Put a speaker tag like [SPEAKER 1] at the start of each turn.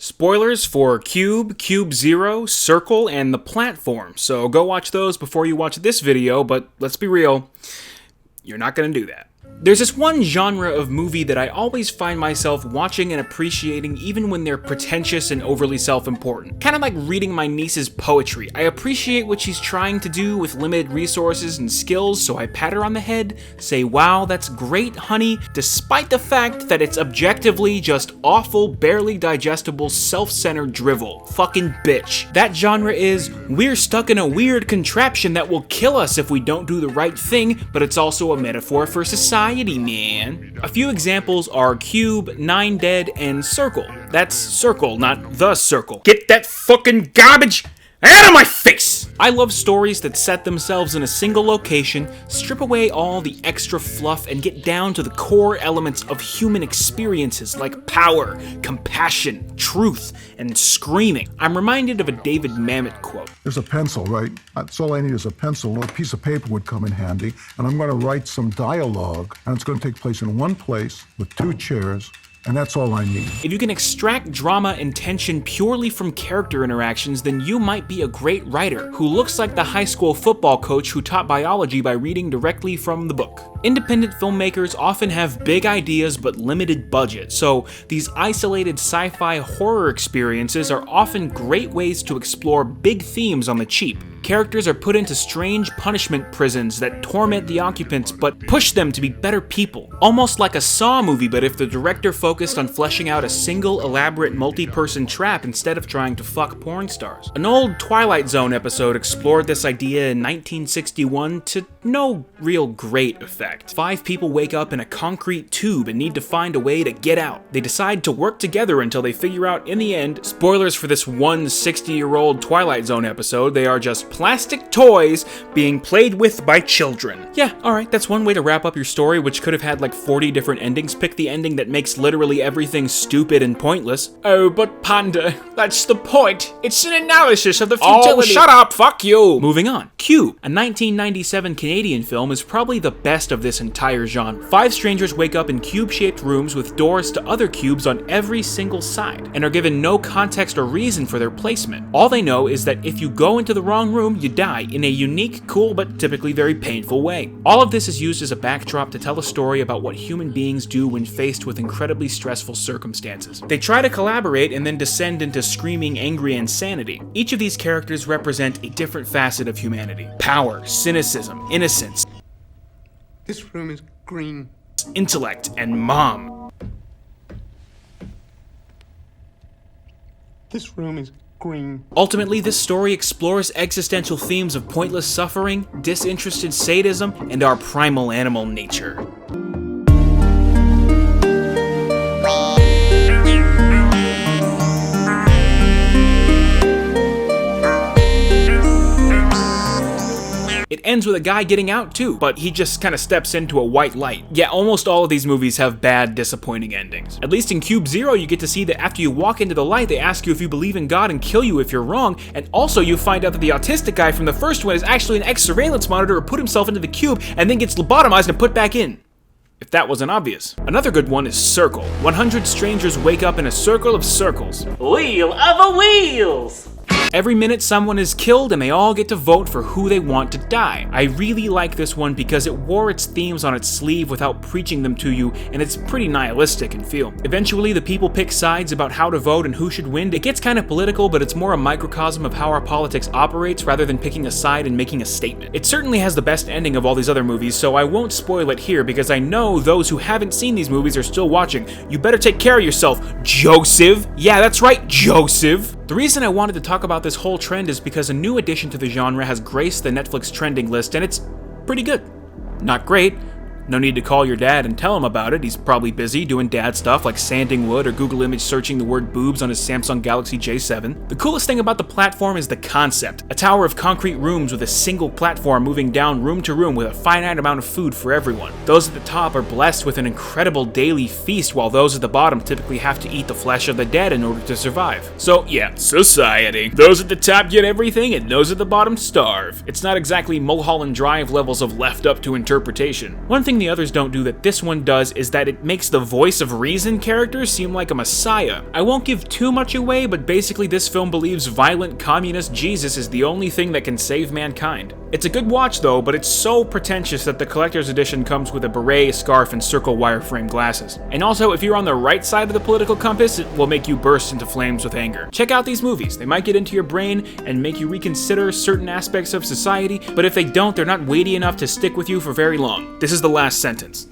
[SPEAKER 1] Spoilers for Cube, Cube Zero, Circle, and The Platform, so go watch those before you watch this video, but let's be real, you're not gonna do that. There's this one genre of movie that I always find myself watching and appreciating even when they're pretentious and overly self-important. Kind of like reading my niece's poetry. I appreciate what she's trying to do with limited resources and skills, so I pat her on the head, say, "Wow, that's great, honey," despite the fact that it's objectively just awful, barely digestible, self-centered drivel. Fucking bitch. That genre is, we're stuck in a weird contraption that will kill us if we don't do the right thing, but it's also a metaphor for society. Man. A few examples are Cube, Nine Dead, and Circle. That's Circle, not The Circle. Get that fucking garbage out of my face! I love stories that set themselves in a single location, strip away all the extra fluff, and get down to the core elements of human experiences like power, compassion, truth, and screaming. I'm reminded of a David Mamet quote.
[SPEAKER 2] There's a pencil, right? That's all I need is a pencil. A piece of paper would come in handy, and I'm going to write some dialogue, and it's going to take place in one place with two chairs, and that's all I need.
[SPEAKER 1] If you can extract drama and tension purely from character interactions, then you might be a great writer who looks like the high school football coach who taught biology by reading directly from the book. Independent filmmakers often have big ideas but limited budget, so these isolated sci-fi horror experiences are often great ways to explore big themes on the cheap. Characters are put into strange punishment prisons that torment the occupants but push them to be better people. Almost like a Saw movie, but if the director focused on fleshing out a single elaborate multi-person trap instead of trying to fuck porn stars. An old Twilight Zone episode explored this idea in 1961 to no real great effect. 5 people wake up in a concrete tube and need to find a way to get out. They decide to work together until they figure out in the end, spoilers for this one 60-year-old Twilight Zone episode, they are just plastic toys being played with by children. Yeah, alright, that's one way to wrap up your story, which could have had like 40 different endings. Pick the ending that makes literally everything stupid and pointless. Oh, but Panda, that's the point. It's an analysis of the futility. Oh, shut up, fuck you! Moving on. Cube, a 1997 Canadian film, is probably the best of this entire genre. 5 strangers wake up in cube-shaped rooms with doors to other cubes on every single side, and are given no context or reason for their placement. All they know is that if you go into the wrong room, you die in a unique, cool, but typically very painful way. All of this is used as a backdrop to tell a story about what human beings do when faced with incredibly stressful circumstances. They try to collaborate and then descend into screaming, angry insanity. Each of these characters represent a different facet of humanity. Power, cynicism, innocence.
[SPEAKER 3] This room is green.
[SPEAKER 1] Intellect, and mom.
[SPEAKER 3] This room is green.
[SPEAKER 1] Ultimately, this story explores existential themes of pointless suffering, disinterested sadism, and our primal animal nature. It ends with a guy getting out too, but he just kind of steps into a white light. Yeah, almost all of these movies have bad, disappointing endings. At least in Cube Zero, you get to see that after you walk into the light, they ask you if you believe in God and kill you if you're wrong, and also you find out that the autistic guy from the first one is actually an ex-surveillance monitor who put himself into the cube and then gets lobotomized and put back in. If that wasn't obvious. Another good one is Circle. 100 strangers wake up in a circle of circles.
[SPEAKER 4] Wheel of a wheels!
[SPEAKER 1] Every minute someone is killed and they all get to vote for who they want to die. I really like this one because it wore its themes on its sleeve without preaching them to you, and it's pretty nihilistic in feel. Eventually the people pick sides about how to vote and who should win. It gets kind of political, but it's more a microcosm of how our politics operates rather than picking a side and making a statement. It certainly has the best ending of all these other movies, so I won't spoil it here because I know those who haven't seen these movies are still watching. You better take care of yourself, Joseph! Yeah, that's right, Joseph! The reason I wanted to talk about this whole trend is because a new addition to the genre has graced the Netflix trending list, and it's pretty good. Not great. No need to call your dad and tell him about it. He's probably busy doing dad stuff like sanding wood or Google image searching the word boobs on his Samsung Galaxy J7. The coolest thing about the platform is the concept. A tower of concrete rooms with a single platform moving down room to room with a finite amount of food for everyone. Those at the top are blessed with an incredible daily feast, while those at the bottom typically have to eat the flesh of the dead in order to survive. So yeah, society. Those at the top get everything and those at the bottom starve. It's not exactly Mulholland Drive levels of left up to interpretation. One thing thing the others don't do that this one does is that it makes the voice of reason character seem like a messiah. I won't give too much away, but basically this film believes violent communist Jesus is the only thing that can save mankind. It's a good watch though, but it's so pretentious that the collector's edition comes with a beret, scarf, and circle wireframe glasses. And also, if you're on the right side of the political compass, it will make you burst into flames with anger. Check out these movies. They might get into your brain and make you reconsider certain aspects of society, but if they don't, they're not weighty enough to stick with you for very long. This is the last sentence.